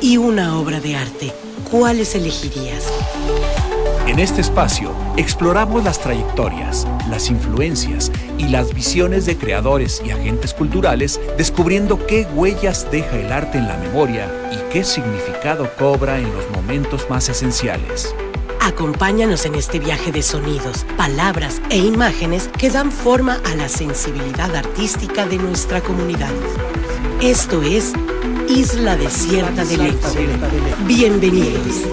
y una obra de arte. ¿Cuáles elegirías? En este espacio exploramos las trayectorias, las influencias y las visiones de creadores y agentes culturales, descubriendo qué huellas deja el arte en la memoria y qué significado cobra en los momentos más esenciales. Acompáñanos en este viaje de sonidos, palabras e imágenes que dan forma a la sensibilidad artística de nuestra comunidad. Esto es Isla Desierta del Eco. Bienvenidos.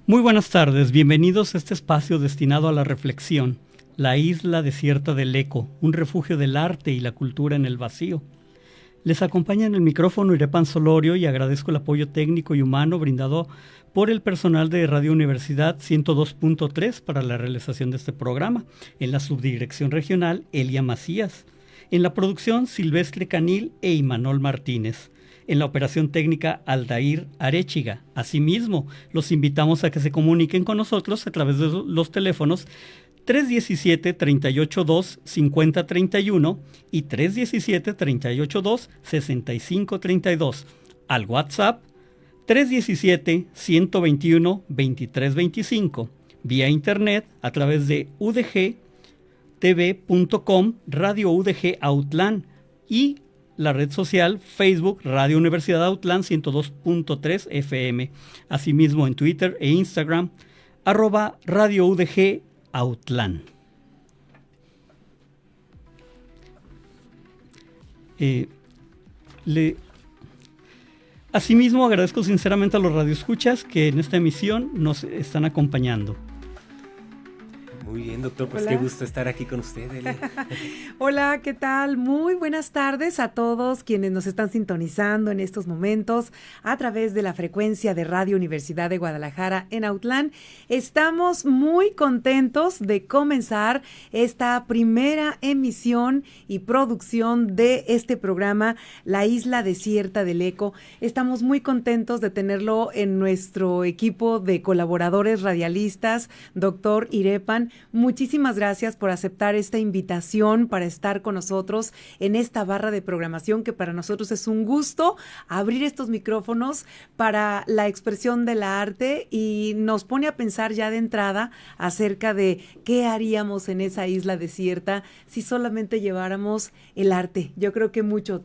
Muy buenas tardes, bienvenidos a este espacio destinado a la reflexión, la Isla Desierta del Eco, un refugio del arte y la cultura en el vacío. Les acompaña en el micrófono Irepan Solorio y agradezco el apoyo técnico y humano brindado por el personal de Radio Universidad 102.3 para la realización de este programa, en la subdirección regional Elia Macías, en la producción Silvestre Canil e Imanol Martínez. En la operación técnica Aldair Arechiga. Asimismo, los invitamos a que se comuniquen con nosotros a través de los teléfonos 317-382-5031 y 317-382-6532, al WhatsApp 317-121-2325, vía internet a través de udgtv.com, Radio UDG Autlán y la red social Facebook Radio Universidad Autlán 102.3 FM. Asimismo en Twitter e Instagram, @Radio UDG Autlán. Asimismo agradezco sinceramente a los radioescuchas que en esta emisión nos están acompañando. Muy bien, doctor, pues Hola. Qué gusto estar aquí con usted, Elia. Hola, ¿qué tal? Muy buenas tardes a todos quienes nos están sintonizando en estos momentos a través de la frecuencia de Radio Universidad de Guadalajara en Autlán. Estamos muy contentos de comenzar esta primera emisión y producción de este programa, La Isla Desierta del Eco. Estamos muy contentos de tenerlo en nuestro equipo de colaboradores radialistas, doctor Irepan. Muchísimas gracias por aceptar esta invitación para estar con nosotros en esta barra de programación, que para nosotros es un gusto abrir estos micrófonos para la expresión del arte, y nos pone a pensar ya de entrada acerca de qué haríamos en esa isla desierta si solamente lleváramos el arte. Yo creo que mucho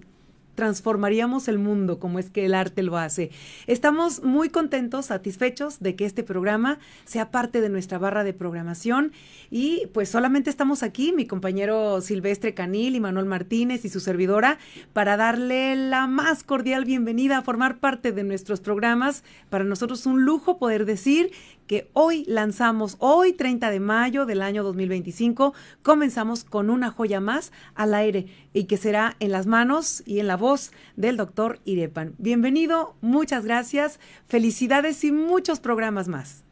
transformaríamos el mundo como es que el arte lo hace. Estamos muy contentos, satisfechos de que este programa sea parte de nuestra barra de programación, y pues solamente estamos aquí, mi compañero Silvestre Canil, Imanol Martínez y su servidora, para darle la más cordial bienvenida a formar parte de nuestros programas. Para nosotros es un lujo poder decir que hoy lanzamos, hoy 30 de mayo del año 2025, comenzamos con una joya más al aire, y que será en las manos y en la voz del doctor Irepan. Bienvenido, muchas gracias, felicidades y muchos programas más.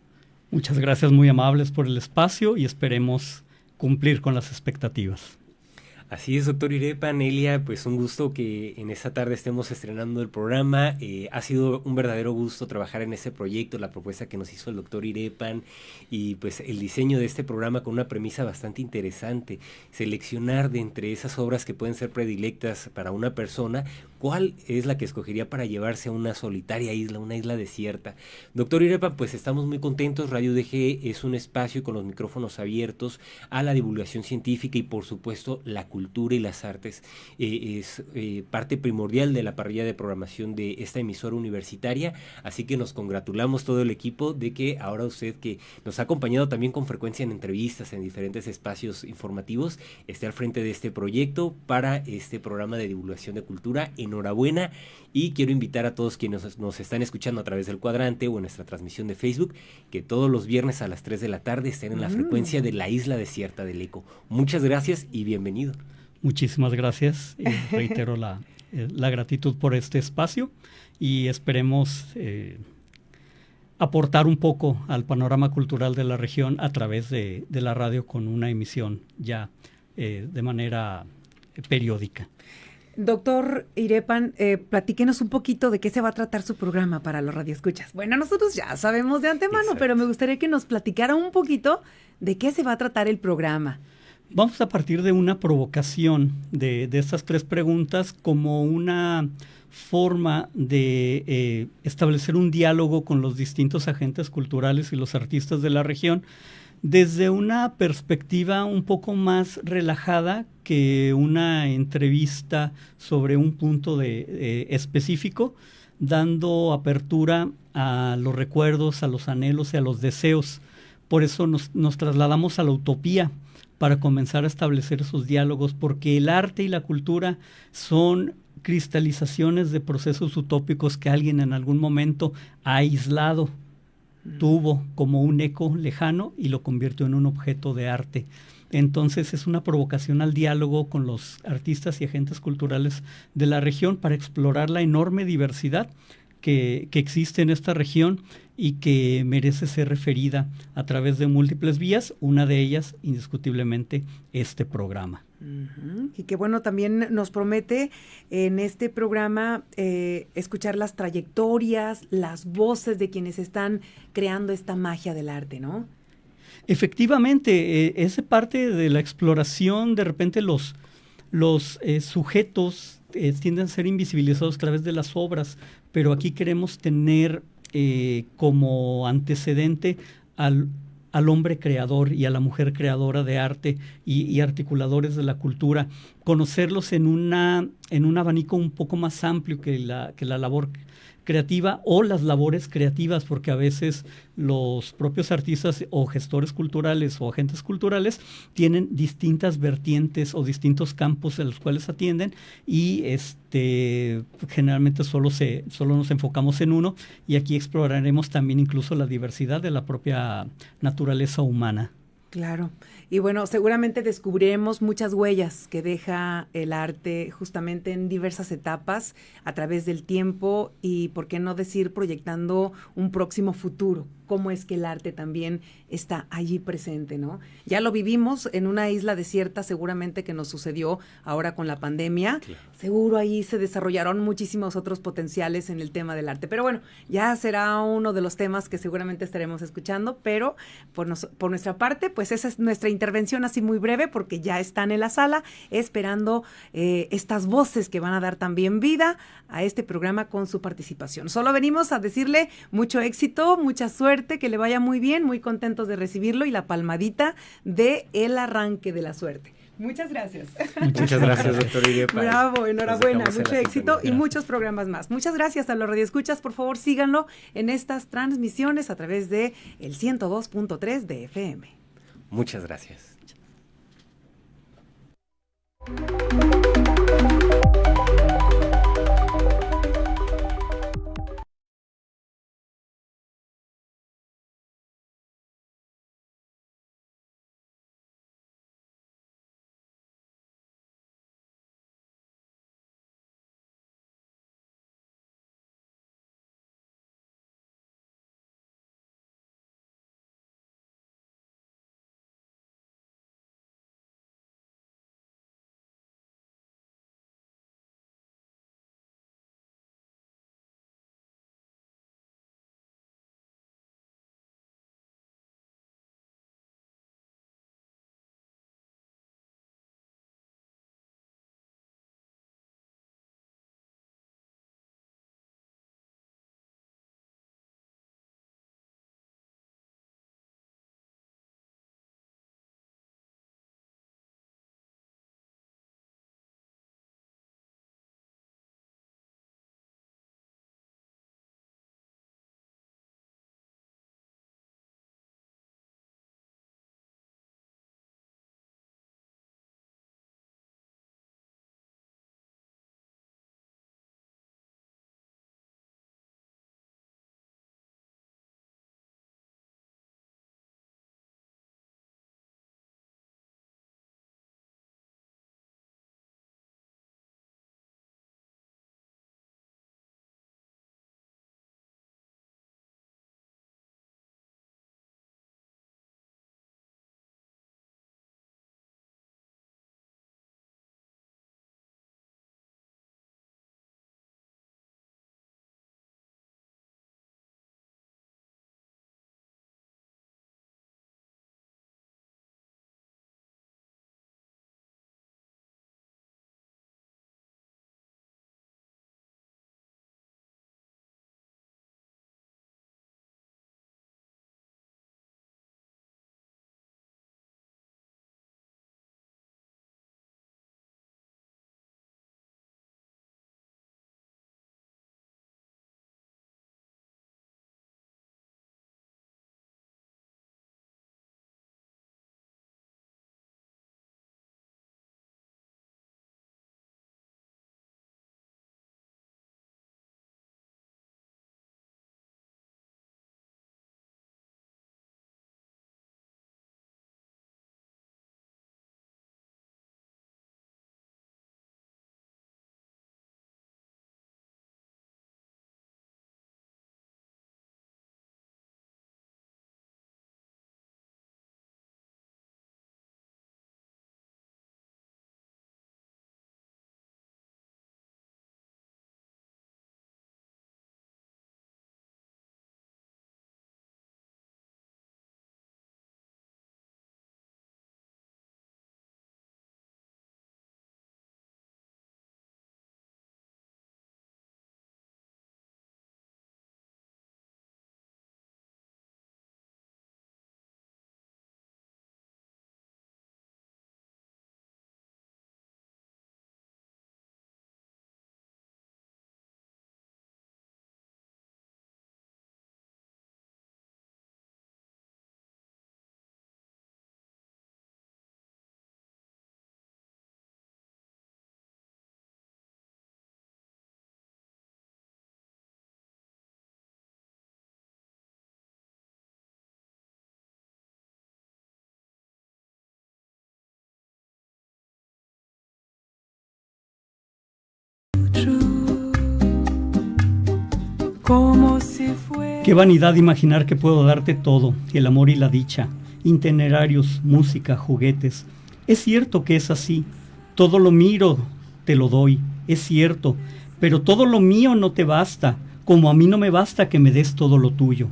Muchas gracias, muy amables por el espacio, y esperemos cumplir con las expectativas. Así es, doctor Irepan, Elia, pues un gusto que en esta tarde estemos estrenando el programa. Ha sido un verdadero gusto trabajar en ese proyecto, la propuesta que nos hizo el doctor Irepan, y pues el diseño de este programa con una premisa bastante interesante: seleccionar de entre esas obras que pueden ser predilectas para una persona, cuál es la que escogería para llevarse a una solitaria isla, una isla desierta. Doctor Irepan, pues estamos muy contentos. Radio UDG es un espacio con los micrófonos abiertos a la divulgación científica y por supuesto la cultura y las artes. Es parte primordial de la parrilla de programación de esta emisora universitaria, así que nos congratulamos todo el equipo de que ahora usted, que nos ha acompañado también con frecuencia en entrevistas en diferentes espacios informativos, esté al frente de este proyecto para este programa de divulgación de cultura. Enhorabuena, y quiero invitar a todos quienes nos están escuchando a través del Cuadrante o en nuestra transmisión de Facebook, que todos los viernes a las 3 de la tarde estén en la frecuencia de la Isla Desierta del Eco. Muchas gracias y bienvenido. Muchísimas gracias, reitero la gratitud por este espacio, y esperemos aportar un poco al panorama cultural de la región a través de la radio, con una emisión ya de manera periódica. Doctor Irepan, platíquenos un poquito de qué se va a tratar su programa para los radioescuchas. Bueno, nosotros ya sabemos de antemano, exacto, pero me gustaría que nos platicara un poquito de qué se va a tratar el programa. Vamos a partir de una provocación de estas 3 preguntas como una forma de establecer un diálogo con los distintos agentes culturales y los artistas de la región desde una perspectiva un poco más relajada que una entrevista sobre un punto específico, dando apertura a los recuerdos, a los anhelos y a los deseos. Por eso nos trasladamos a la utopía para comenzar a establecer esos diálogos, porque el arte y la cultura son cristalizaciones de procesos utópicos que alguien en algún momento ha aislado, tuvo como un eco lejano y lo convirtió en un objeto de arte. Entonces es una provocación al diálogo con los artistas y agentes culturales de la región para explorar la enorme diversidad que existe en esta región y que merece ser referida a través de múltiples vías, una de ellas indiscutiblemente este programa. Uh-huh. Y que bueno, también nos promete en este programa escuchar las trayectorias, las voces de quienes están creando esta magia del arte, ¿no? Efectivamente, es parte de la exploración. De repente los sujetos tienden a ser invisibilizados a través de las obras, pero aquí queremos tener como antecedente al hombre creador y a la mujer creadora de arte y articuladores de la cultura, conocerlos en un abanico un poco más amplio que la labor creativa o las labores creativas, porque a veces los propios artistas o gestores culturales o agentes culturales tienen distintas vertientes o distintos campos en los cuales atienden y generalmente solo nos enfocamos en uno, y aquí exploraremos también incluso la diversidad de la propia naturaleza humana. Claro. Y bueno, seguramente descubriremos muchas huellas que deja el arte justamente en diversas etapas a través del tiempo y, por qué no decir, proyectando un próximo futuro. Cómo es que el arte también está allí presente, ¿no? Ya lo vivimos en una isla desierta, seguramente que nos sucedió ahora con la pandemia. Claro. Seguro ahí se desarrollaron muchísimos otros potenciales en el tema del arte. Pero bueno, ya será uno de los temas que seguramente estaremos escuchando, pero por nuestra parte, pues esa es nuestra intervención así muy breve, porque ya están en la sala esperando estas voces que van a dar también vida a este programa con su participación. Solo venimos a decirle mucho éxito, mucha suerte, que le vaya muy bien, muy contentos de recibirlo y la palmadita de el arranque de la suerte. Muchas gracias. Muchas gracias, doctor Irepan. Bravo, enhorabuena, mucho éxito y muchos programas más. Muchas gracias a los radioescuchas, por favor síganlo en estas transmisiones a través de el 102.3 de FM. Muchas gracias. como si fuera. Qué vanidad imaginar que puedo darte todo, el amor y la dicha, itinerarios, música, juguetes. Es cierto que es así, todo lo miro, te lo doy, es cierto, pero todo lo mío no te basta, como a mí no me basta que me des todo lo tuyo.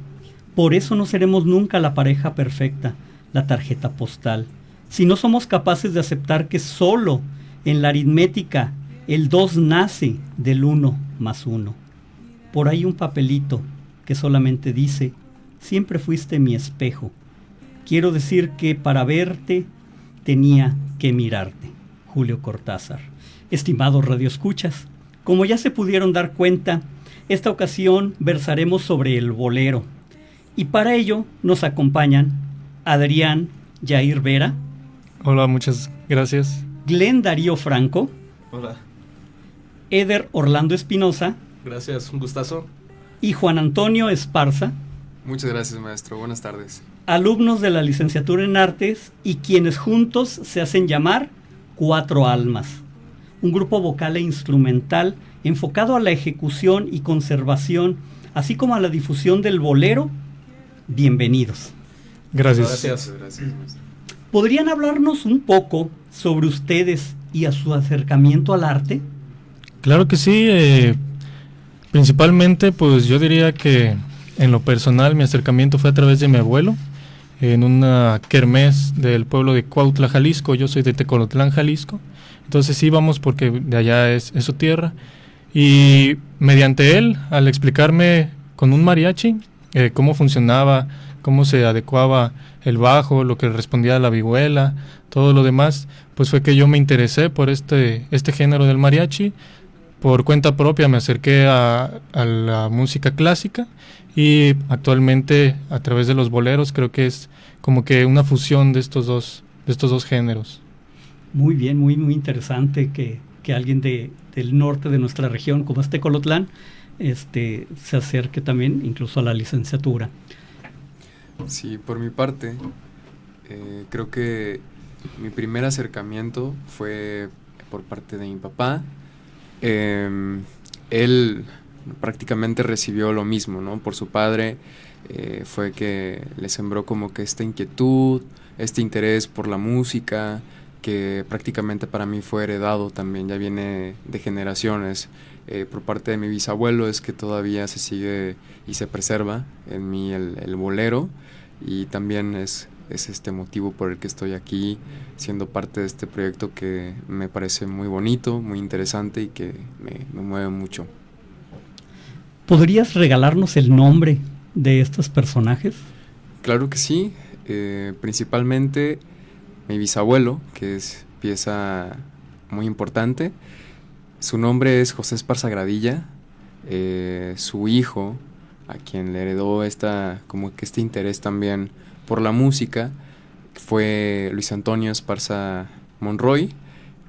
Por eso no seremos nunca la pareja perfecta, la tarjeta postal. Si no somos capaces de aceptar que solo en la aritmética el 2 nace del 1 más 1. Por ahí un papelito que solamente dice, siempre fuiste mi espejo. Quiero decir que para verte tenía que mirarte. Julio Cortázar. Estimados radioescuchas, como ya se pudieron dar cuenta, esta ocasión versaremos sobre el bolero. Y para ello nos acompañan Adrián Jair Vera. Hola, muchas gracias. Glenn Darío Franco. Hola. Eder Orlando Espinosa. Gracias, un gustazo. Y Juan Antonio Esparza. Muchas gracias, maestro. Buenas tardes. Alumnos de la licenciatura en Artes y quienes juntos se hacen llamar Cuatro Almas. Un grupo vocal e instrumental enfocado a la ejecución y conservación, así como a la difusión del bolero. Bienvenidos. Gracias. Gracias, maestro. ¿Podrían hablarnos un poco sobre ustedes y a su acercamiento al arte? Claro que sí. Principalmente, pues yo diría que en lo personal mi acercamiento fue a través de mi abuelo, en una kermés del pueblo de Cuautla, Jalisco. Yo soy de Tecolotlán, Jalisco. Entonces íbamos porque de allá es su tierra. Y mediante él, al explicarme con un mariachi cómo funcionaba, cómo se adecuaba el bajo, lo que respondía a la vihuela, todo lo demás, pues fue que yo me interesé por este género del mariachi. Por cuenta propia me acerqué a la música clásica y actualmente a través de los boleros creo que es como que una fusión de estos dos géneros. Muy bien, muy interesante que alguien del norte de nuestra región, como es Tecolotlán, se acerque también incluso a la licenciatura. Sí, por mi parte, creo que mi primer acercamiento fue por parte de mi papá. Él prácticamente recibió lo mismo, ¿no? Por su padre, fue que le sembró como que esta inquietud, este interés por la música, que prácticamente para mí fue heredado también, ya viene de generaciones. Por parte de mi bisabuelo es que todavía se sigue y se preserva en mí el bolero, y también es este motivo por el que estoy aquí siendo parte de este proyecto que me parece muy bonito, muy interesante y que me mueve mucho. ¿Podrías regalarnos el nombre de estos personajes? Claro que sí, principalmente mi bisabuelo, que es pieza muy importante. Su nombre es José Esparza Gradilla. Su hijo, a quien le heredó como que este interés también por la música, fue Luis Antonio Esparza Monroy,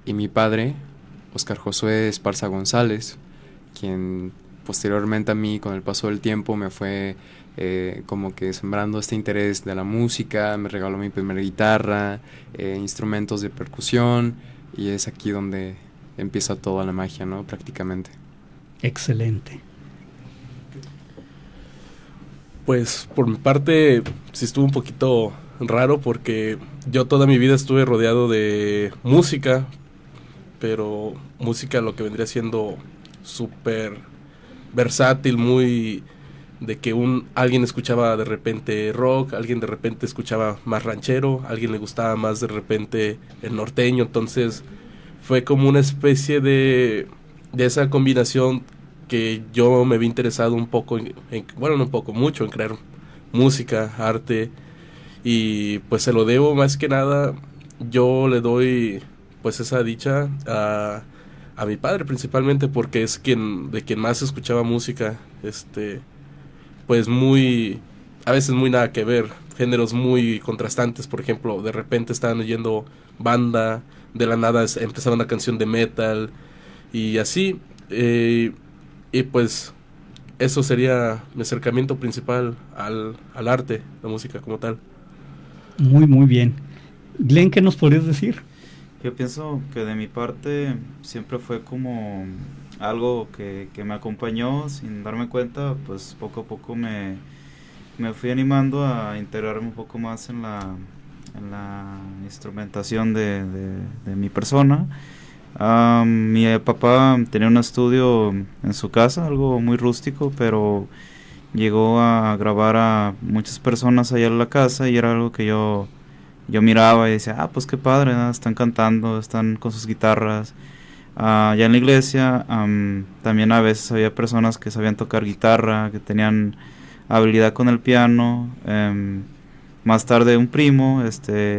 y mi padre, Óscar Josué Esparza González, quien posteriormente a mí, con el paso del tiempo, me fue como que sembrando este interés de la música, me regaló mi primera guitarra, instrumentos de percusión, y es aquí donde empieza toda la magia, ¿no? Prácticamente. Excelente. Pues por mi parte sí estuvo un poquito raro porque yo toda mi vida estuve rodeado de música, pero música lo que vendría siendo súper versátil, muy de que alguien escuchaba de repente rock, alguien de repente escuchaba más ranchero, alguien le gustaba más de repente el norteño. Entonces fue como una especie de esa combinación que yo me vi interesado un poco, mucho en crear música, arte, y pues se lo debo más que nada, yo le doy pues esa dicha a mi padre principalmente, porque es de quien más escuchaba música, pues a veces muy nada que ver, géneros muy contrastantes. Por ejemplo, de repente estaban oyendo banda, de la nada empezaba una canción de metal, y así, y pues eso sería mi acercamiento principal al arte, la música como tal. Muy bien. Glenn, ¿qué nos podrías decir? Yo pienso que de mi parte siempre fue como algo que me acompañó sin darme cuenta, pues poco a poco me fui animando a integrarme un poco más en la instrumentación de mi persona. Mi papá tenía un estudio en su casa, algo muy rústico, pero llegó a grabar a muchas personas allá en la casa y era algo que yo miraba y decía, pues qué padre, ¿no? Están cantando, están con sus guitarras. Ya en la iglesia también a veces había personas que sabían tocar guitarra, que habilidad con el piano. Más tarde un primo,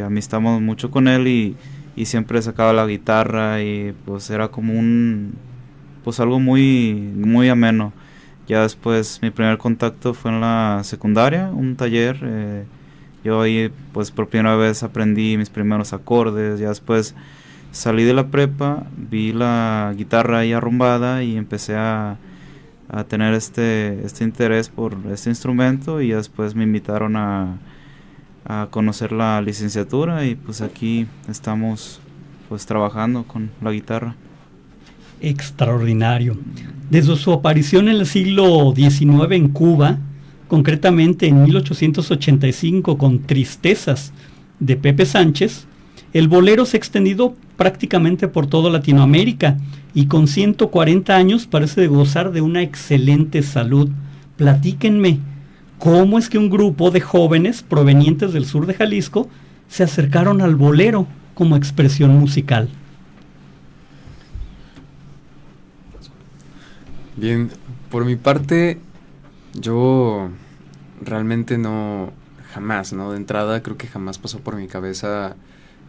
amistamos mucho con él y siempre sacaba la guitarra y pues era como pues algo muy, muy ameno. Ya después mi primer contacto fue en la secundaria, un taller. Yo ahí pues por primera vez aprendí mis primeros acordes. Ya después salí de la prepa, vi la guitarra ahí arrumbada y empecé a tener este interés por este instrumento y después me invitaron a conocer la licenciatura y pues aquí estamos pues trabajando con la guitarra. Extraordinario. Desde su aparición en el siglo XIX en Cuba, concretamente en 1885 con Tristezas de Pepe Sánchez, el bolero se ha extendido prácticamente por toda Latinoamérica y con 140 años parece gozar de una excelente salud. Platíquenme, ¿cómo es que un grupo de jóvenes provenientes del sur de Jalisco se acercaron al bolero como expresión musical? Bien, por mi parte, yo realmente jamás, ¿no? De entrada creo que jamás pasó por mi cabeza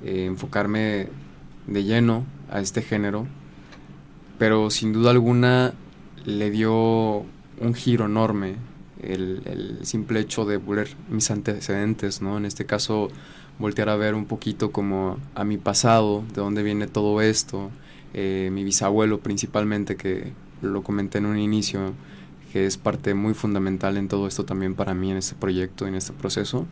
enfocarme de lleno a este género, pero sin duda alguna le dio un giro enorme el simple hecho de volver mis antecedentes, ¿no? En este caso, voltear a ver un poquito como a mi pasado, de dónde viene todo esto, mi bisabuelo principalmente, que lo comenté en un inicio, que es parte muy fundamental en todo esto también para mí en este proyecto, en este proceso.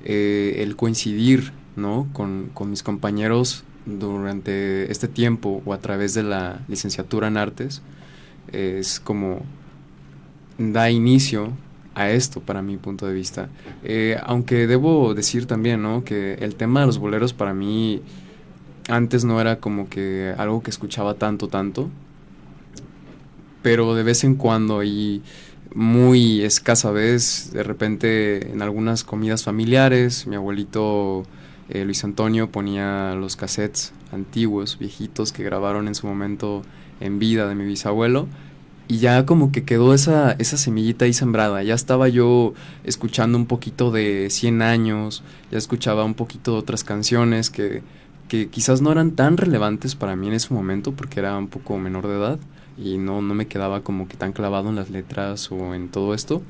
El coincidir, ¿no? con mis compañeros durante este tiempo o a través de la licenciatura en artes, es como da inicio a esto para mi punto de vista. Aunque debo decir también, ¿no? que el tema de los boleros para mí antes no era como que algo que escuchaba tanto, pero de vez en cuando y muy escasa vez, de repente en algunas comidas familiares, mi abuelito Luis Antonio ponía los cassettes antiguos, viejitos que grabaron en su momento en vida de mi bisabuelo, y ya como que quedó esa semillita ahí sembrada. Ya estaba yo escuchando un poquito de 100 años, ya escuchaba un poquito de otras canciones que quizás no eran tan relevantes para mí en ese momento porque era un poco menor de edad y no me quedaba como que tan clavado en las letras o en todo esto,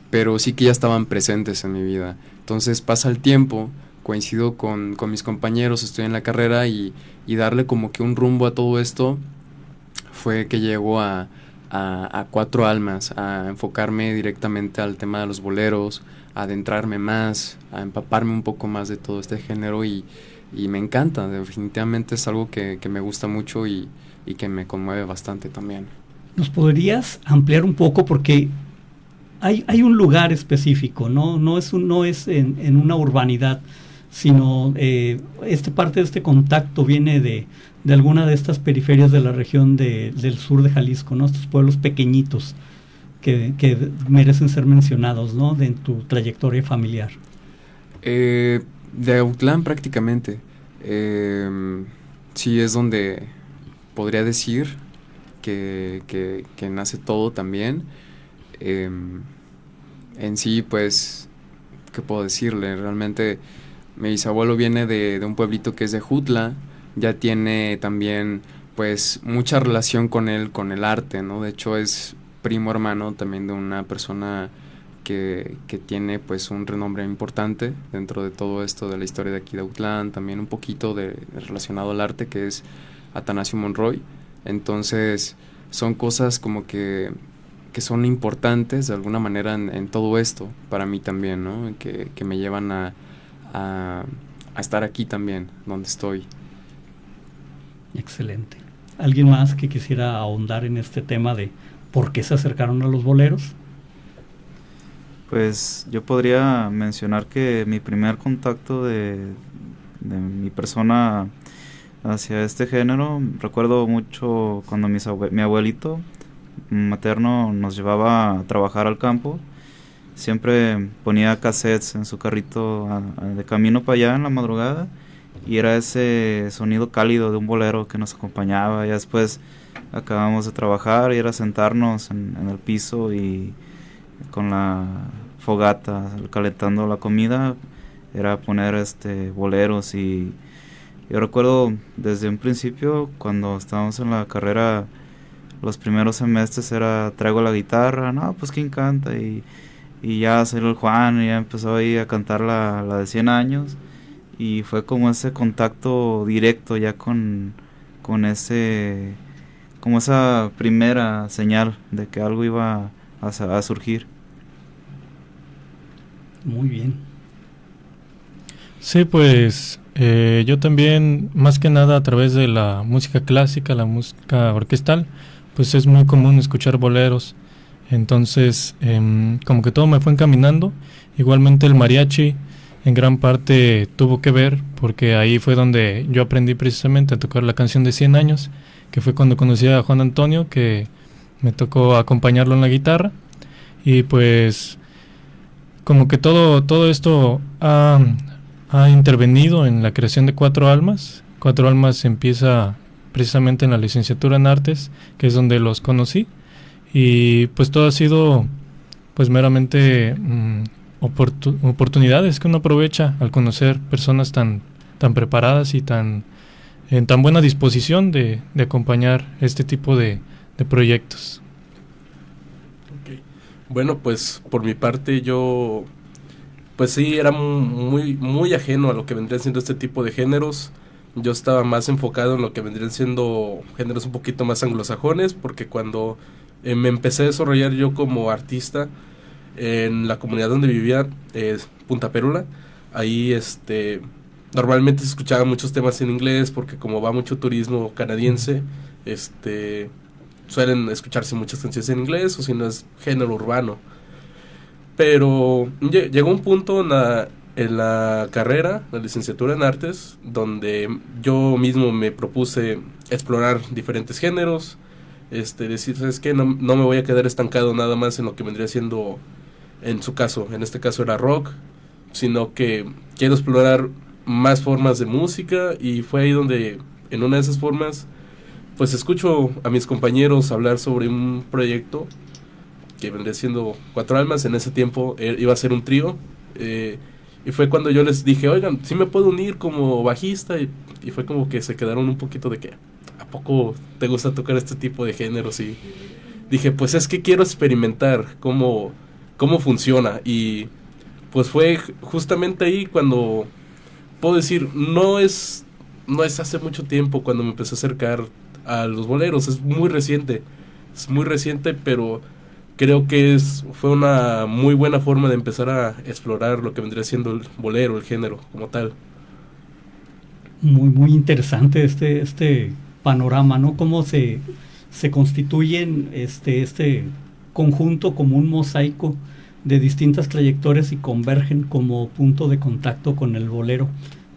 pero sí que ya estaban presentes en mi vida. Entonces pasa el tiempo, coincido con mis compañeros, estoy en la carrera y darle como que un rumbo a todo esto fue que llegó a Cuatro Almas, a enfocarme directamente al tema de los boleros, a adentrarme más, a empaparme un poco más de todo este género y me encanta, definitivamente es algo que me gusta mucho y que me conmueve bastante también. ¿Nos podrías ampliar un poco? Porque hay un lugar específico, no es en una urbanidad, sino parte de este contacto viene de alguna de estas periferias de la región del sur de Jalisco, ¿no? Estos pueblos pequeñitos que merecen ser mencionados, ¿no? En tu trayectoria familiar. De Autlán prácticamente. Sí, es donde podría decir que nace todo también. En sí, pues, ¿qué puedo decirle? Realmente mi bisabuelo viene de un pueblito que es de Jutla, ya tiene también pues mucha relación con el arte, ¿no? De hecho es primo hermano también de una persona que tiene pues un renombre importante dentro de todo esto de la historia de aquí de Autlán, también un poquito relacionado al arte, que es Atanasio Monroy. Entonces son cosas como que son importantes de alguna manera en todo esto para mí también, ¿no? Que me llevan a estar aquí también donde estoy. Excelente. ¿Alguien más que quisiera ahondar en este tema de por qué se acercaron a los boleros? Pues yo podría mencionar que mi primer contacto de mi persona hacia este género, recuerdo mucho cuando mi abuelito materno nos llevaba a trabajar al campo. Siempre ponía cassettes en su carrito de camino para allá en la madrugada, y era ese sonido cálido de un bolero que nos acompañaba. Ya después acabamos de trabajar y era sentarnos en el piso y con la fogata calentando la comida, era poner boleros. Y yo recuerdo desde un principio, cuando estábamos en la carrera, los primeros semestres era traigo la guitarra, no, pues quién canta, y ya salió el Juan y ya empezó ahí a cantar la de 100 años, y fue como ese contacto directo ya con ese, como esa primera señal de que algo iba a surgir. Muy bien. Sí, pues yo también, más que nada a través de la música clásica, la música orquestal, pues es muy común escuchar boleros. Entonces, como que todo me fue encaminando. Igualmente el mariachi en gran parte tuvo que ver, porque ahí fue donde yo aprendí precisamente a tocar la canción de 100 años, que fue cuando conocí a Juan Antonio, que me tocó acompañarlo en la guitarra. Y pues como que todo esto ha intervenido en la creación de Cuatro Almas. Cuatro Almas empieza precisamente en la licenciatura en Artes, que es donde los conocí. Y pues todo ha sido pues meramente oportunidades que uno aprovecha al conocer personas tan preparadas y en tan buena disposición de acompañar este tipo de proyectos. Okay. Bueno, pues por mi parte yo pues sí era muy ajeno a lo que vendrían siendo este tipo de géneros. Yo estaba más enfocado en lo que vendrían siendo géneros un poquito más anglosajones, porque cuando me empecé a desarrollar yo como artista en la comunidad donde vivía, Punta Perula, ahí normalmente se escuchaban muchos temas en inglés, porque como va mucho turismo canadiense, suelen escucharse muchas canciones en inglés, o si no es género urbano. Pero llegó un punto en la carrera, la licenciatura en Artes, donde yo mismo me propuse explorar diferentes géneros, decir, ¿sabes qué? No me voy a quedar estancado nada más en lo que vendría siendo, en este caso era rock, sino que quiero explorar más formas de música, y fue ahí donde, en una de esas formas, pues escucho a mis compañeros hablar sobre un proyecto que vendría siendo Cuatro Almas. En ese tiempo iba a ser un trío, y fue cuando yo les dije, oigan, ¿sí me puedo unir como bajista? Y fue como que se quedaron un poquito de que, ¿a poco te gusta tocar este tipo de géneros? Y dije, pues es que quiero experimentar cómo funciona. Y pues fue justamente ahí cuando puedo decir, no es hace mucho tiempo cuando me empecé a acercar a los boleros, es muy reciente, pero creo que fue una muy buena forma de empezar a explorar lo que vendría siendo el bolero, el género como tal. Muy, muy interesante este panorama, ¿no? Cómo se constituyen este conjunto como un mosaico de distintas trayectorias y convergen como punto de contacto con el bolero.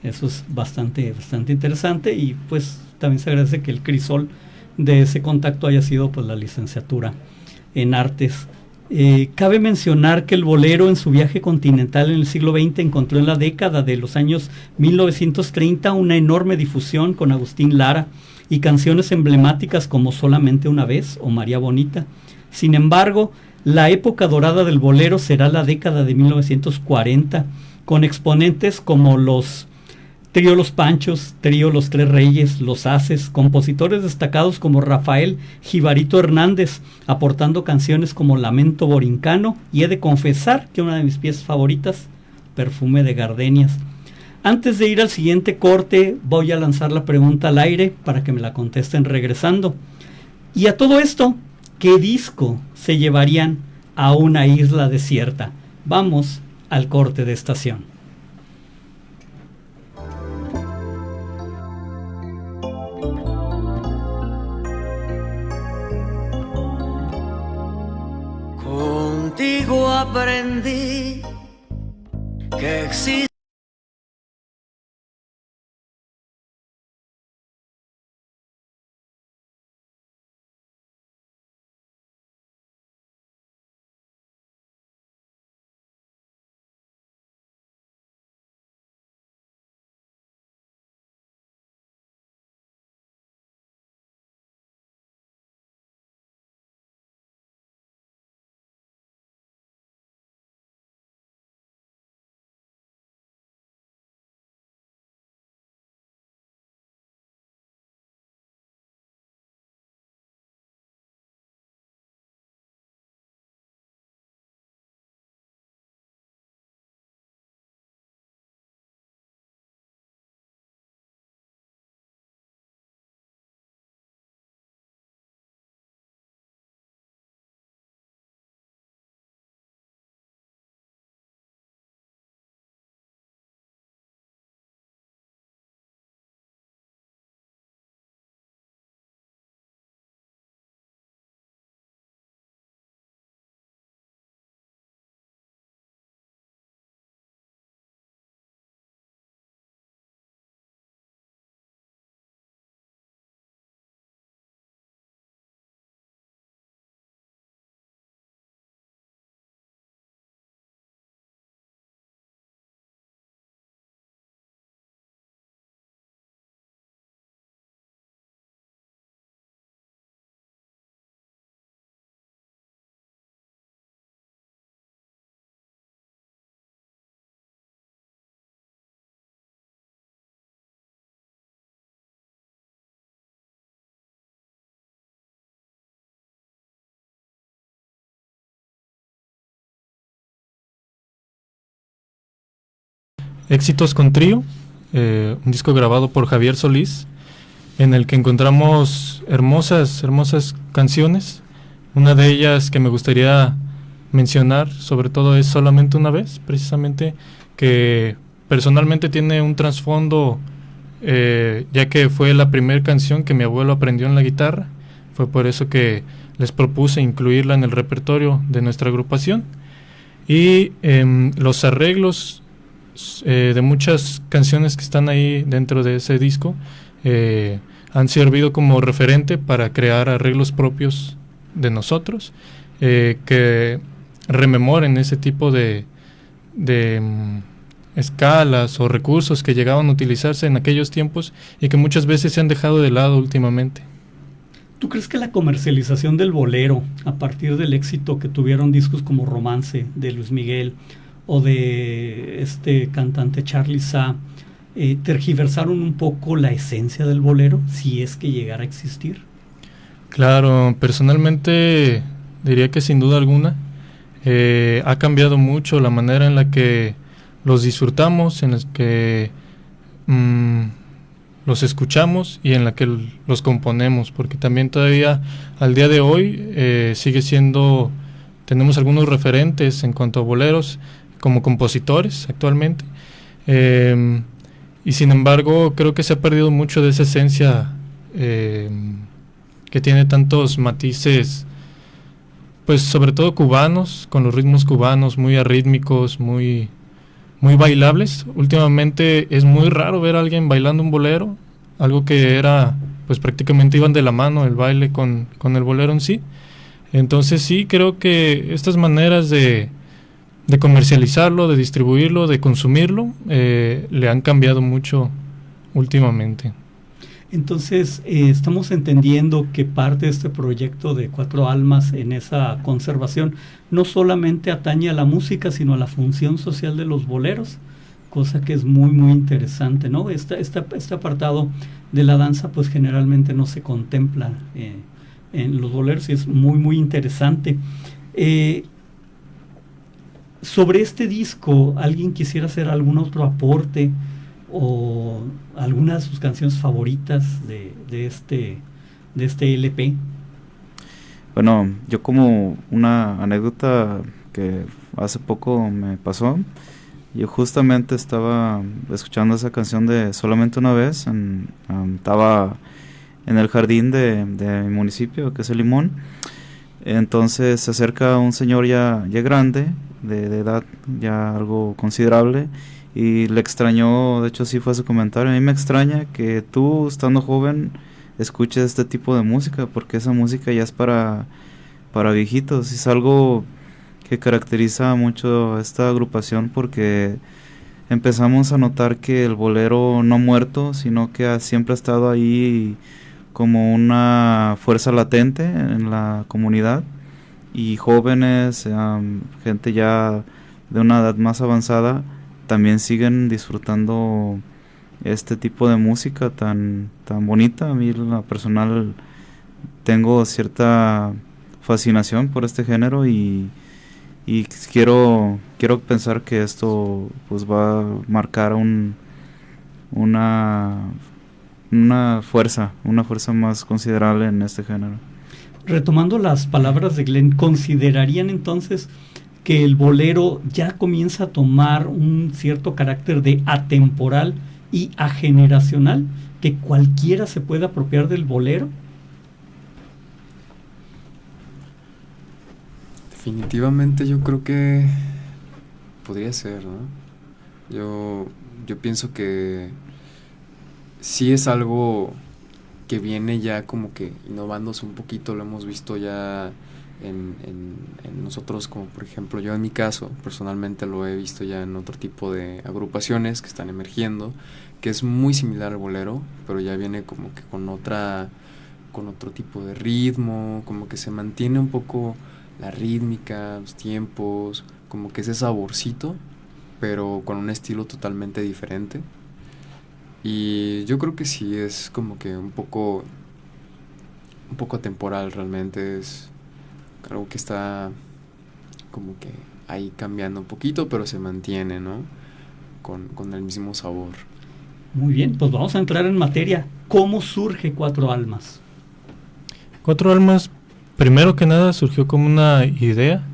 Eso es bastante interesante, y pues también se agradece que el crisol de ese contacto haya sido pues la licenciatura en Artes. Cabe mencionar que el bolero en su viaje continental en el siglo XX encontró en la década de los años 1930 una enorme difusión con Agustín Lara y canciones emblemáticas como Solamente una vez o María Bonita. Sin embargo, la época dorada del bolero será la década de 1940, con exponentes como los Trío Los Panchos, Trío Los Tres Reyes, Los Haces, compositores destacados como Rafael Jibarito Hernández, aportando canciones como Lamento Borincano, y he de confesar que una de mis piezas favoritas, Perfume de Gardenias. Antes de ir al siguiente corte, voy a lanzar la pregunta al aire para que me la contesten regresando. Y a todo esto, ¿qué disco se llevarían a una isla desierta? Vamos al corte de estación. aprendí que existe. Éxitos con Trío, un disco grabado por Javier Solís, en el que encontramos hermosas canciones. Una de ellas que me gustaría mencionar, sobre todo, es Solamente una vez, precisamente, que personalmente tiene un trasfondo, ya que fue la primera canción que mi abuelo aprendió en la guitarra. Fue por eso que les propuse incluirla en el repertorio de nuestra agrupación. Y los arreglos de muchas canciones que están ahí dentro de ese disco han servido como referente para crear arreglos propios de nosotros, que rememoren ese tipo de escalas o recursos que llegaban a utilizarse en aquellos tiempos y que muchas veces se han dejado de lado últimamente. ¿Tú crees que la comercialización del bolero, a partir del éxito que tuvieron discos como Romance de Luis Miguel o de este cantante Charly Sa, tergiversaron un poco la esencia del bolero, si es que llegara a existir? Claro, personalmente diría que sin duda alguna ha cambiado mucho la manera en la que los disfrutamos, en la que los escuchamos y en la que los componemos, porque también todavía al día de hoy sigue siendo, tenemos algunos referentes en cuanto a boleros como compositores actualmente, y sin embargo creo que se ha perdido mucho de esa esencia que tiene tantos matices, pues sobre todo cubanos, con los ritmos cubanos muy arrítmicos, muy bailables. Últimamente es muy raro ver a alguien bailando un bolero, algo que era, pues prácticamente iban de la mano el baile con el bolero en sí. Entonces sí, creo que estas maneras de comercializarlo, de distribuirlo, de consumirlo, le han cambiado mucho últimamente. Entonces, estamos entendiendo que parte de este proyecto de Cuatro Almas en esa conservación no solamente atañe a la música, sino a la función social de los boleros, cosa que es muy, muy interesante, ¿no? Este apartado de la danza, pues generalmente no se contempla en los boleros y es muy, muy interesante. Sobre este disco, ¿alguien quisiera hacer algún otro aporte o alguna de sus canciones favoritas de este LP? Bueno, yo como una anécdota que hace poco me pasó, yo justamente estaba escuchando esa canción de Solamente una vez, estaba en el jardín de mi municipio, que es El Limón. Entonces se acerca un señor ya grande, de edad, ya algo considerable, y le extrañó, de hecho sí fue su comentario, a mí me extraña que tú, estando joven, escuches este tipo de música, porque esa música ya es para viejitos. Es algo que caracteriza mucho a esta agrupación, porque empezamos a notar que el bolero no ha muerto, sino que siempre ha estado ahí como una fuerza latente en la comunidad, y jóvenes, gente ya de una edad más avanzada, también siguen disfrutando este tipo de música tan bonita. A mí, en lo personal, tengo cierta fascinación por este género, y quiero pensar que esto pues va a marcar una fuerza más considerable en este género. Retomando las palabras de Glenn, ¿considerarían entonces que el bolero ya comienza a tomar un cierto carácter de atemporal y ageneracional, que cualquiera se puede apropiar del bolero? Definitivamente yo creo que podría ser, ¿no? Yo pienso que sí es algo que viene ya como que innovándose un poquito, lo hemos visto ya en nosotros, como por ejemplo yo en mi caso personalmente lo he visto ya en otro tipo de agrupaciones que están emergiendo, que es muy similar al bolero, pero ya viene como que con otro tipo de ritmo, como que se mantiene un poco la rítmica, los tiempos, como que ese saborcito, pero con un estilo totalmente diferente. Y yo creo que sí es como que un poco atemporal, realmente es algo que está como que ahí cambiando un poquito, pero se mantiene, ¿no? Con el mismo sabor. Muy bien, pues vamos a entrar en materia. ¿Cómo surge Cuatro Almas? Cuatro Almas, primero que nada, surgió como una idea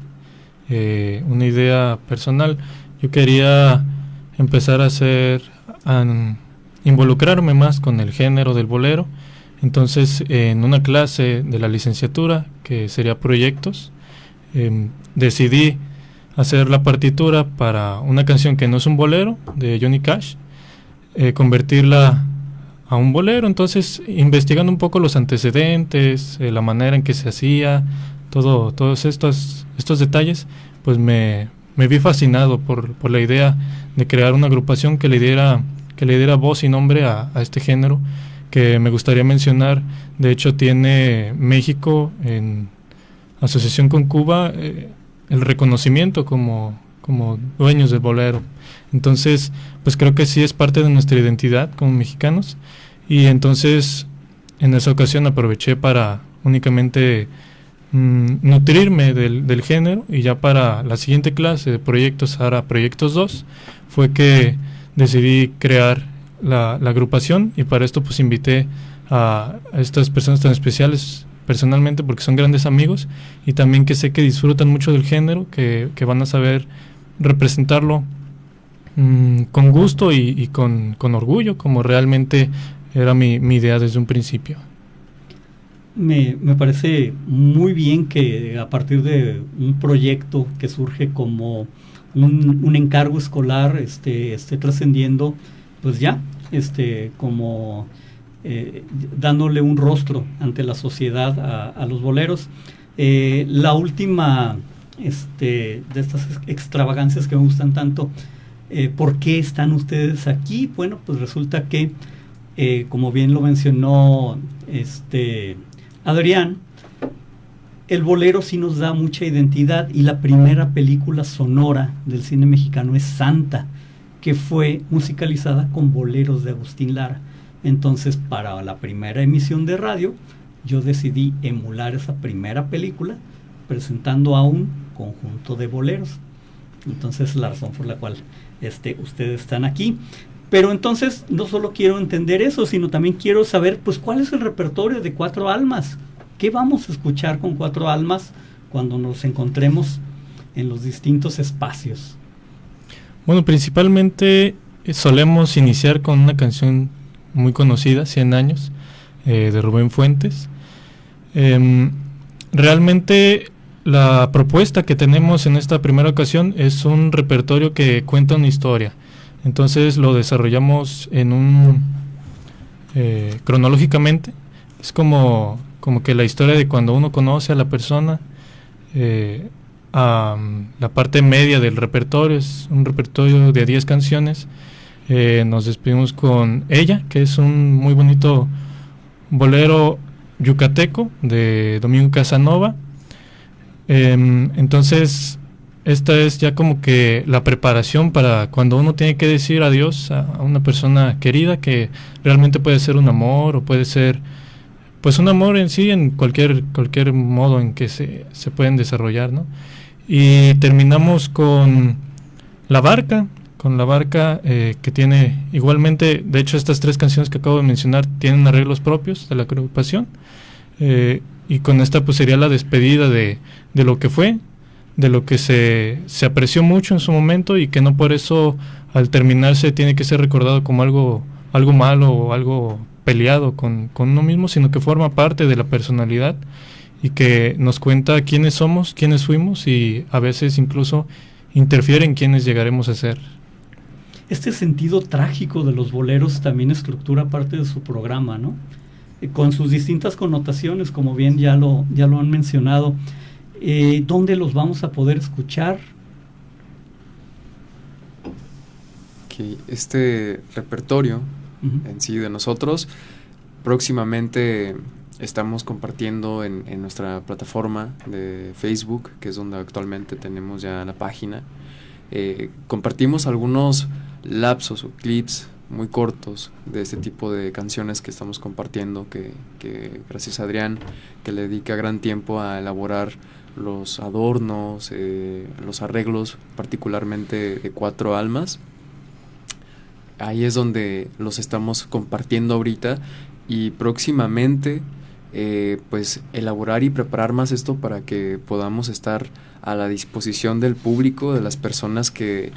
personal. Yo quería empezar a involucrarme más con el género del bolero. Entonces, en una clase de la licenciatura, que sería proyectos, decidí hacer la partitura para una canción que no es un bolero, de Johnny Cash, convertirla a un bolero. Entonces, investigando un poco los antecedentes, la manera en que se hacía, todos estos detalles, pues me vi fascinado por la idea de crear una agrupación que le diera voz y nombre a este género, que me gustaría mencionar. De hecho, tiene México, en asociación con Cuba, el reconocimiento como dueños del bolero. Entonces, pues creo que sí es parte de nuestra identidad como mexicanos. Y entonces, en esa ocasión aproveché para únicamente nutrirme del género, y ya para la siguiente clase de proyectos, ahora Proyectos 2, fue que decidí crear la agrupación, y para esto pues invité a estas personas tan especiales personalmente, porque son grandes amigos, y también que sé que disfrutan mucho del género, que van a saber representarlo con gusto y con orgullo, como realmente era mi idea desde un principio. Me parece muy bien que a partir de un proyecto que surge como un encargo escolar esté trascendiendo, pues ya como dándole un rostro ante la sociedad a los boleros. La última de estas extravagancias que me gustan tanto, ¿por qué están ustedes aquí? Bueno, pues resulta que como bien lo mencionó Adrián, el bolero sí nos da mucha identidad, y la primera película sonora del cine mexicano es Santa, que fue musicalizada con boleros de Agustín Lara. Entonces, para la primera emisión de radio, yo decidí emular esa primera película presentando a un conjunto de boleros. Entonces, la razón por la cual ustedes están aquí. Pero entonces, no solo quiero entender eso, sino también quiero saber, pues, cuál es el repertorio de Cuatro Almas. ¿Qué vamos a escuchar con Cuatro Almas cuando nos encontremos en los distintos espacios? Bueno, principalmente solemos iniciar con una canción muy conocida, 100 años, de Rubén Fuentes. Realmente la propuesta que tenemos en esta primera ocasión es un repertorio que cuenta una historia. Entonces lo desarrollamos en cronológicamente. Es como que la historia de cuando uno conoce a la persona. La parte media del repertorio es un repertorio de 10 canciones. Nos despedimos con Ella, que es un muy bonito bolero yucateco de Domingo Casanova. Entonces esta es ya como que la preparación para cuando uno tiene que decir adiós a una persona querida, que realmente puede ser un amor o puede ser pues un amor en sí, en cualquier modo en que se pueden desarrollar, ¿no? Y terminamos con La Barca, que tiene igualmente, de hecho estas 3 canciones que acabo de mencionar tienen arreglos propios de la agrupación, y con esta pues sería la despedida de lo que fue, de lo que se apreció mucho en su momento y que no por eso al terminarse tiene que ser recordado como algo malo o algo peleado con uno mismo, sino que forma parte de la personalidad y que nos cuenta quiénes somos, quiénes fuimos y a veces incluso interfiere en quiénes llegaremos a ser. Este sentido trágico de los boleros también estructura parte de su programa, ¿no? Con sus distintas connotaciones, como bien ya lo han mencionado. ¿Dónde los vamos a poder escuchar? Okay. Este repertorio en sí de nosotros, próximamente estamos compartiendo en nuestra plataforma de Facebook, que es donde actualmente tenemos ya la página. Compartimos algunos lapsos o clips muy cortos de este tipo de canciones que estamos compartiendo, que gracias a Adrián, que le dedica gran tiempo a elaborar los adornos, los arreglos, particularmente de Cuatro Almas. Ahí es donde los estamos compartiendo ahorita y próximamente pues elaborar y preparar más esto para que podamos estar a la disposición del público, de las personas que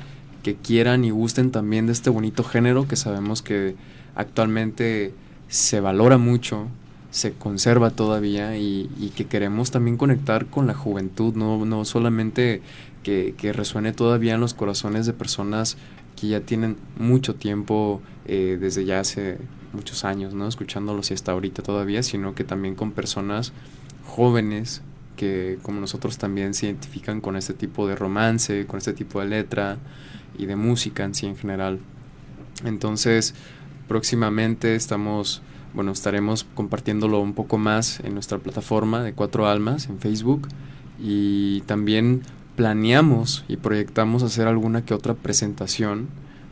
quieran y gusten también de este bonito género que sabemos que actualmente se valora mucho, se conserva todavía y que queremos también conectar con la juventud, no solamente que resuene todavía en los corazones de personas que ya tienen mucho tiempo, desde ya hace muchos años, ¿no? Escuchándolos y hasta ahorita todavía, sino que también con personas jóvenes que como nosotros también se identifican con este tipo de romance, con este tipo de letra y de música en sí en general. Entonces, próximamente estaremos compartiéndolo un poco más en nuestra plataforma de Cuatro Almas en Facebook, y también planeamos y proyectamos hacer alguna que otra presentación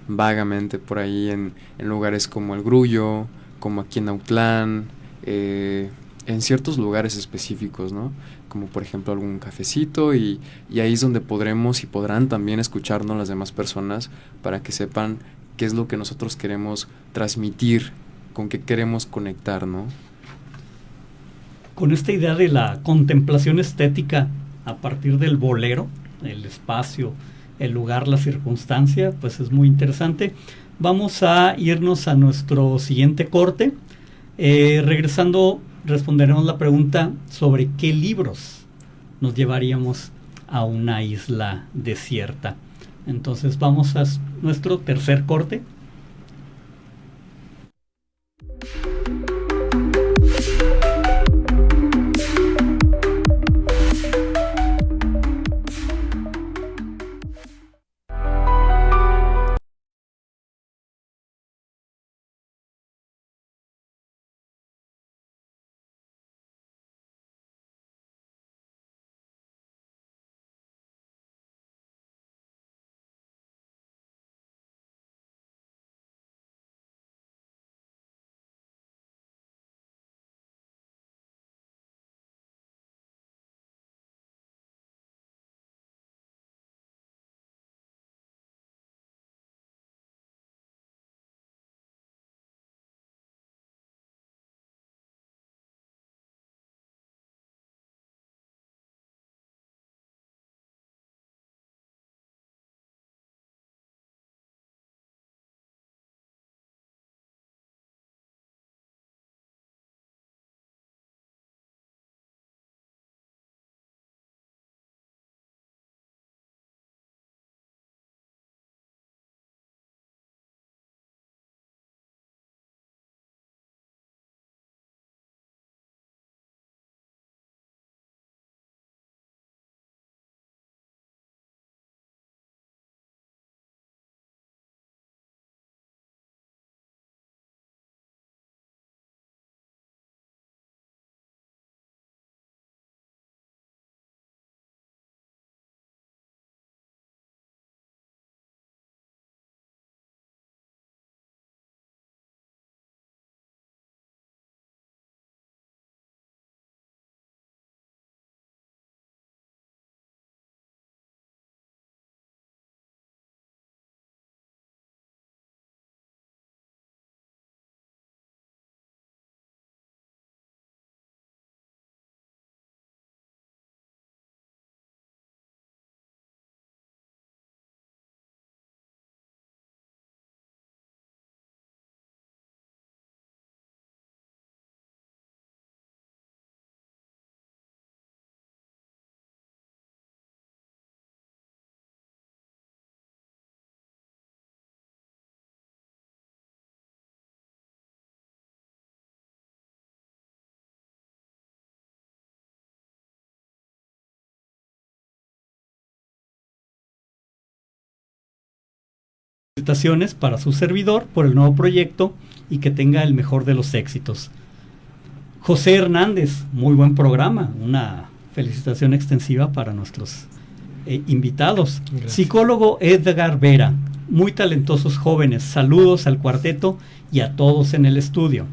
vagamente por ahí en lugares como El Grullo, como aquí en Autlán, en ciertos lugares específicos, ¿no? Como por ejemplo algún cafecito, y ahí es donde podremos y podrán también escucharnos las demás personas para que sepan qué es lo que nosotros queremos transmitir, con qué queremos conectar, ¿no? Con esta idea de la contemplación estética a partir del bolero, el espacio, el lugar, la circunstancia, pues es muy interesante. Vamos a irnos a nuestro siguiente corte. Regresando, responderemos la pregunta sobre qué libros nos llevaríamos a una isla desierta. Entonces vamos a nuestro tercer corte. felicitaciones para su servidor por el nuevo proyecto y que tenga el mejor de los éxitos. José Hernández, muy buen programa, una felicitación extensiva para nuestros invitados. Gracias. Psicólogo Edgar Vera, muy talentosos jóvenes, saludos al cuarteto y a todos en el estudio.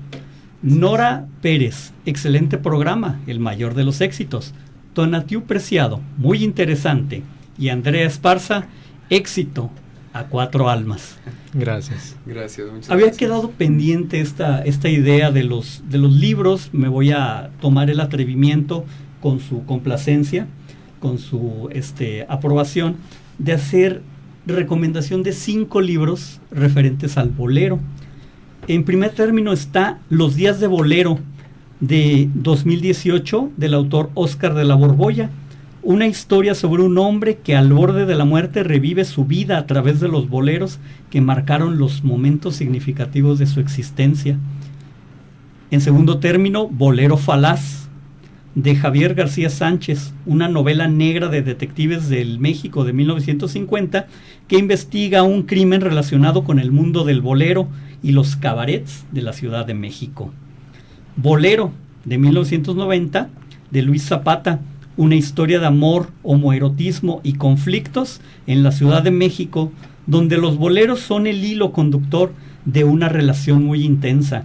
Nora Pérez, excelente programa, el mayor de los éxitos. Tonatiu Preciado, muy interesante. Y Andrea Esparza, éxito a 4 almas. Gracias. Gracias, muchas Había gracias. quedado pendiente esta idea de los libros. Me voy a tomar el atrevimiento, con su complacencia, con su aprobación, de hacer recomendación de 5 libros referentes al bolero. En primer término está Los días de bolero, de 2018, del autor Óscar de la Borbolla, una historia sobre un hombre que al borde de la muerte revive su vida a través de los boleros que marcaron los momentos significativos de su existencia. En segundo término, Bolero falaz, de Javier García Sánchez, una novela negra de detectives del México de 1950 que investiga un crimen relacionado con el mundo del bolero y los cabarets de la Ciudad de México. Bolero, de 1990, de Luis Zapata, una historia de amor, homoerotismo y conflictos en la Ciudad de México, donde los boleros son el hilo conductor de una relación muy intensa.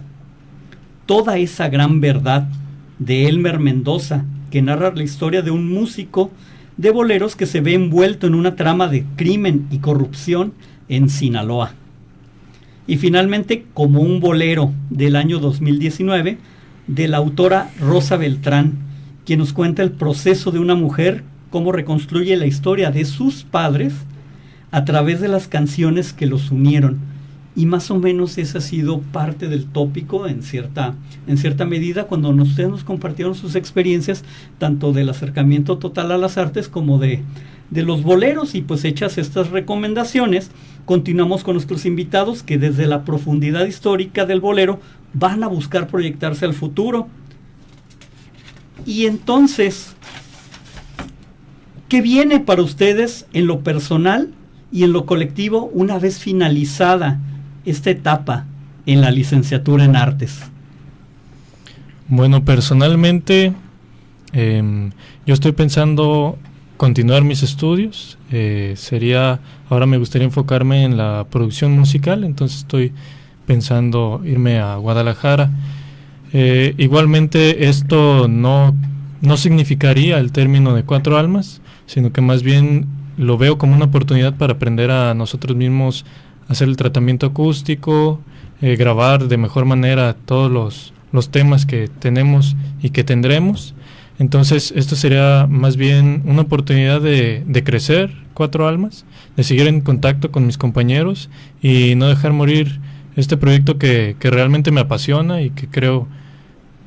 Toda esa gran verdad, de Elmer Mendoza, que narra la historia de un músico de boleros que se ve envuelto en una trama de crimen y corrupción en Sinaloa. Y finalmente, Como un bolero, del año 2019, de la autora Rosa Beltrán, quien nos cuenta el proceso de una mujer, cómo reconstruye la historia de sus padres a través de las canciones que los unieron. Y más o menos ese ha sido parte del tópico en cierta medida, cuando ustedes nos compartieron sus experiencias, tanto del acercamiento total a las artes como de los boleros. Y pues hechas estas recomendaciones, continuamos con nuestros invitados que desde la profundidad histórica del bolero van a buscar proyectarse al futuro. Y entonces, ¿qué viene para ustedes en lo personal y en lo colectivo una vez finalizada esta etapa en la licenciatura en artes? Bueno, personalmente yo estoy pensando continuar mis estudios. Ahora me gustaría enfocarme en la producción musical, entonces estoy pensando irme a Guadalajara. Igualmente esto no significaría el término de 4 almas, sino que más bien lo veo como una oportunidad para aprender a nosotros mismos hacer el tratamiento acústico, grabar de mejor manera todos los temas que tenemos y que tendremos. Entonces esto sería más bien una oportunidad de crecer 4 almas, de seguir en contacto con mis compañeros y no dejar morir este proyecto que realmente me apasiona y que creo,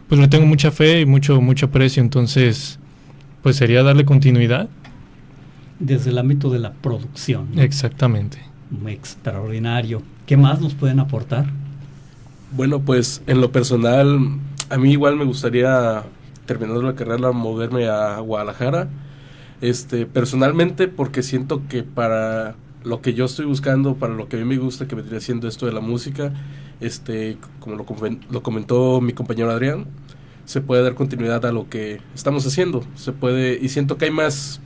pues le tengo mucha fe y mucho aprecio. Entonces pues sería darle continuidad desde el ámbito de la producción, ¿no? Exactamente. Extraordinario. ¿Qué más nos pueden aportar? Bueno, pues en lo personal, a mí igual me gustaría, terminando la carrera, moverme a Guadalajara. Personalmente, porque siento que para lo que yo estoy buscando, para lo que a mí me gusta, que vendría siendo esto de la música, como lo comentó mi compañero Adrián, se puede dar continuidad a lo que estamos haciendo. Se puede, y siento que hay más,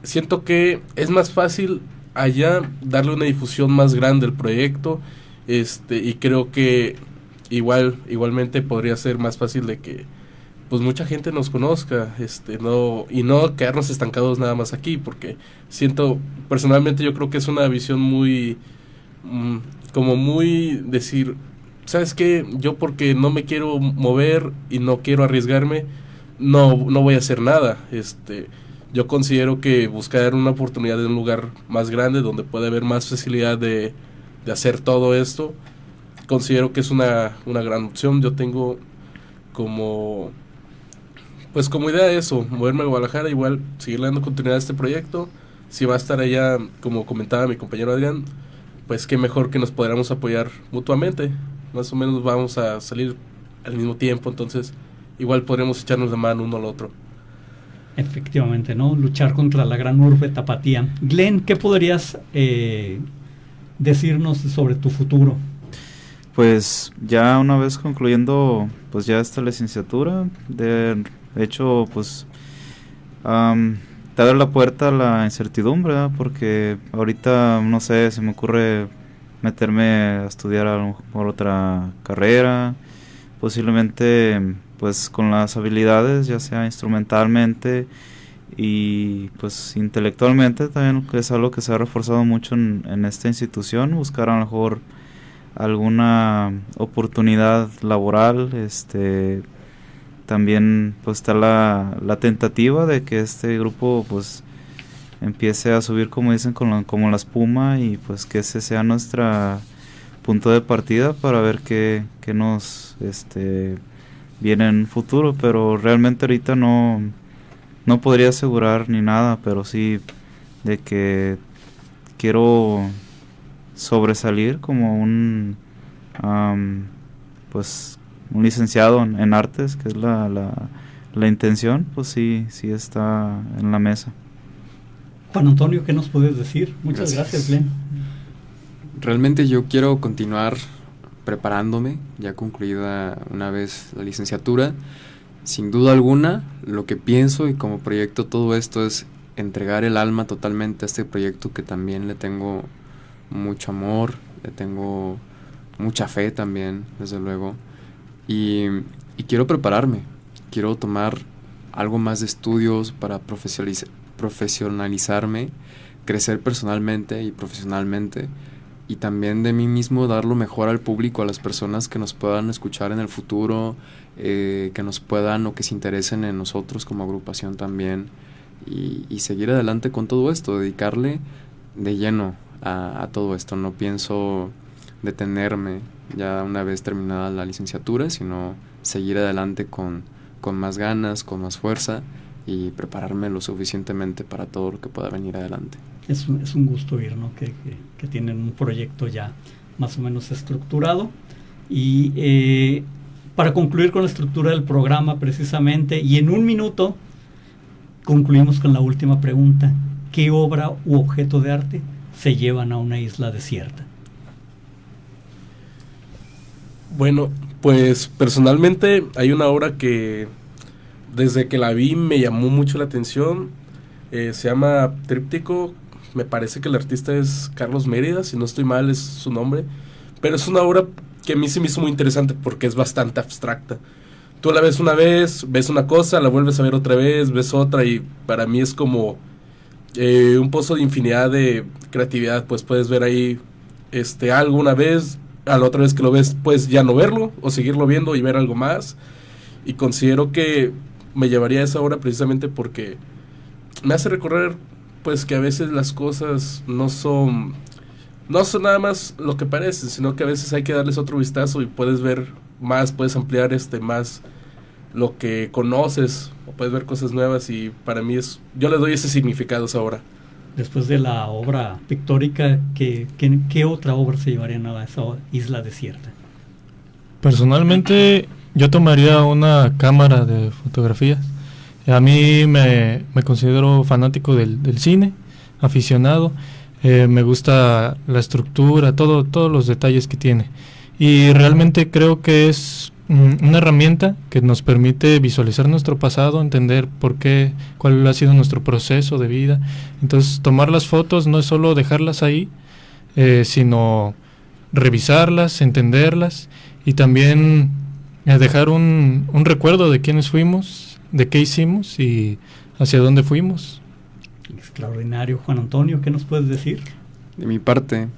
siento que es más fácil allá darle una difusión más grande al proyecto, y creo que igualmente podría ser más fácil de que pues mucha gente nos conozca, y no quedarnos estancados nada más aquí, porque siento, personalmente yo creo que es una visión muy, como muy decir, ¿sabes qué? Yo porque no me quiero mover y no quiero arriesgarme, no voy a hacer nada. Yo considero que buscar una oportunidad en un lugar más grande, donde puede haber más facilidad de hacer todo esto, considero que es una gran opción. Yo tengo como idea eso, moverme a Guadalajara, igual seguir dando continuidad a este proyecto. Si va a estar allá, como comentaba mi compañero Adrián, pues qué mejor que nos podamos apoyar mutuamente. Más o menos vamos a salir al mismo tiempo, entonces igual podremos echarnos la mano uno al otro. Efectivamente, ¿no? Luchar contra la gran urbe tapatía. Glenn, ¿qué podrías decirnos sobre tu futuro? Pues ya una vez concluyendo pues ya esta licenciatura, de hecho pues te abre la puerta a la incertidumbre, ¿verdad? Porque ahorita no sé, se me ocurre meterme a estudiar a lo mejor otra carrera, posiblemente pues con las habilidades, ya sea instrumentalmente y pues intelectualmente también, que es algo que se ha reforzado mucho en esta institución, buscar a lo mejor alguna oportunidad laboral. También pues está la tentativa de que este grupo pues empiece a subir, como dicen, como la espuma, y pues que ese sea nuestro punto de partida para ver qué nos viene en un futuro. Pero realmente ahorita no podría asegurar ni nada, pero sí de que quiero sobresalir como un pues un licenciado en artes, que es la intención, pues sí está en la mesa. Juan Antonio, ¿qué nos puedes decir? Muchas gracias, Glenn. Realmente yo quiero continuar preparándome, ya concluida una vez la licenciatura. Sin duda alguna, lo que pienso y como proyecto todo esto es entregar el alma totalmente a este proyecto, que también le tengo mucho amor, le tengo mucha fe también, desde luego, y quiero prepararme, quiero tomar algo más de estudios para profesionalizarme, crecer personalmente y profesionalmente, y también de mí mismo dar lo mejor al público, a las personas que nos puedan escuchar en el futuro, que nos puedan o que se interesen en nosotros como agrupación también, y seguir adelante con todo esto, dedicarle de lleno a todo esto. No pienso detenerme ya una vez terminada la licenciatura, sino seguir adelante con más ganas, con más fuerza, y prepararme lo suficientemente para todo lo que pueda venir adelante. Es un gusto oír, ¿no? que tienen un proyecto ya más o menos estructurado. Y para concluir con la estructura del programa precisamente, y en un minuto concluimos con la última pregunta: ¿qué obra u objeto de arte se llevan a una isla desierta? Bueno, pues personalmente hay una obra que desde que la vi me llamó mucho la atención. Se llama Tríptico. Me parece que el artista es Carlos Mérida, si no estoy mal es su nombre, pero es una obra que a mí se me hizo muy interesante porque es bastante abstracta. Tú la ves una vez, ves una cosa, la vuelves a ver otra vez, ves otra, y para mí es como un pozo de infinidad de creatividad. Pues puedes ver ahí algo una vez, a la otra vez que lo ves puedes ya no verlo o seguirlo viendo y ver algo más, y considero que me llevaría a esa obra precisamente porque me hace recorrer pues que a veces las cosas no son nada más lo que parecen, sino que a veces hay que darles otro vistazo y puedes ver más, puedes ampliar más lo que conoces, o puedes ver cosas nuevas, y para mí yo le doy ese significado a esa obra. Después de la obra pictórica, ¿qué otra obra se llevarían a esa isla desierta? Personalmente yo tomaría una cámara de fotografías. A mí me considero fanático del cine, aficionado. Me gusta la estructura, todos los detalles que tiene, y realmente creo que es una herramienta que nos permite visualizar nuestro pasado, entender cuál ha sido nuestro proceso de vida. Entonces, tomar las fotos no es solo dejarlas ahí, sino revisarlas, entenderlas, y también dejar un recuerdo de quiénes fuimos, de qué hicimos y hacia dónde fuimos. Extraordinario. Juan Antonio, ¿qué nos puedes decir? De mi parte,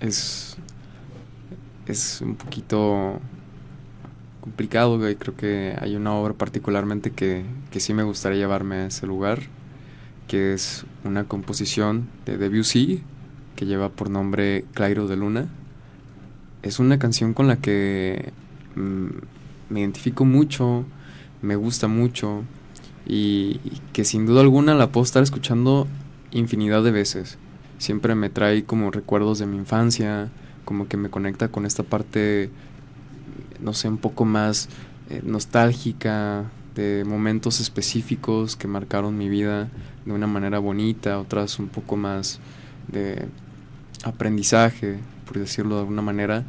es un poquito complicado, y creo que hay una obra particularmente que sí me gustaría llevarme a ese lugar, que es una composición de Debussy que lleva por nombre Clairo de Luna. Es una canción con la que me identifico mucho, me gusta mucho, y que sin duda alguna la puedo estar escuchando infinidad de veces. Siempre me trae como recuerdos de mi infancia, como que me conecta con esta parte, no sé, un poco más nostálgica de momentos específicos que marcaron mi vida de una manera bonita, otras un poco más de aprendizaje, por decirlo de alguna manera.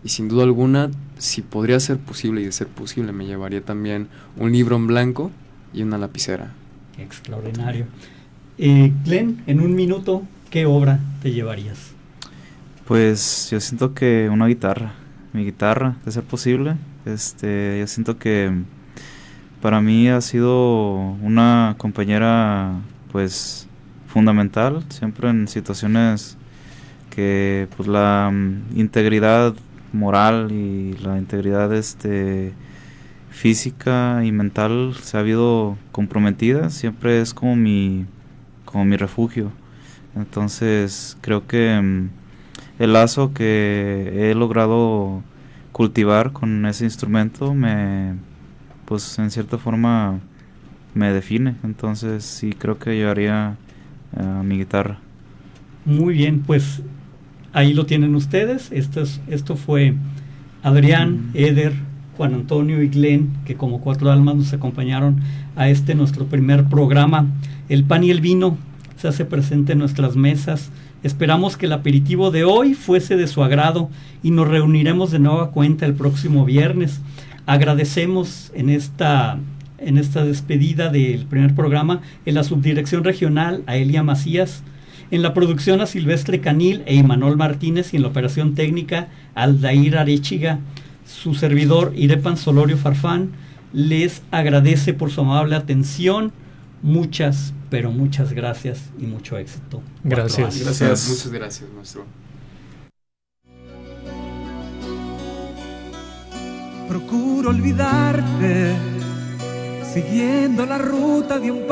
Y sin duda alguna, si podría ser posible, y de ser posible, me llevaría también un libro en blanco y una lapicera. Extraordinario. Glenn, en un minuto, ¿qué obra te llevarías? Pues yo siento que una guitarra, mi guitarra, de ser posible. Yo siento que para mí ha sido una compañera pues fundamental, siempre en situaciones que pues la integridad moral y la integridad física y mental se ha habido comprometida, siempre es como mi refugio. Entonces creo que el lazo que he logrado cultivar con ese instrumento pues en cierta forma me define. Entonces sí, creo que llevaría mi guitarra. Muy bien, pues ahí lo tienen ustedes. Esto fue Adrián, Eder, Juan Antonio y Glenn, que como cuatro almas nos acompañaron a nuestro primer programa. El pan y el vino se hace presente en nuestras mesas. Esperamos que el aperitivo de hoy fuese de su agrado y nos reuniremos de nueva cuenta el próximo viernes. Agradecemos en esta despedida del primer programa en la subdirección regional a Elia Macías, en la producción a Silvestre Canil e Imanol Martínez, y en la operación técnica a Aldair Arechiga. Su servidor Irepan Solorio Farfán les agradece por su amable atención. Muchas, pero muchas gracias y mucho éxito. Gracias. Muchas gracias, maestro. Procuro olvidarte, siguiendo la ruta de un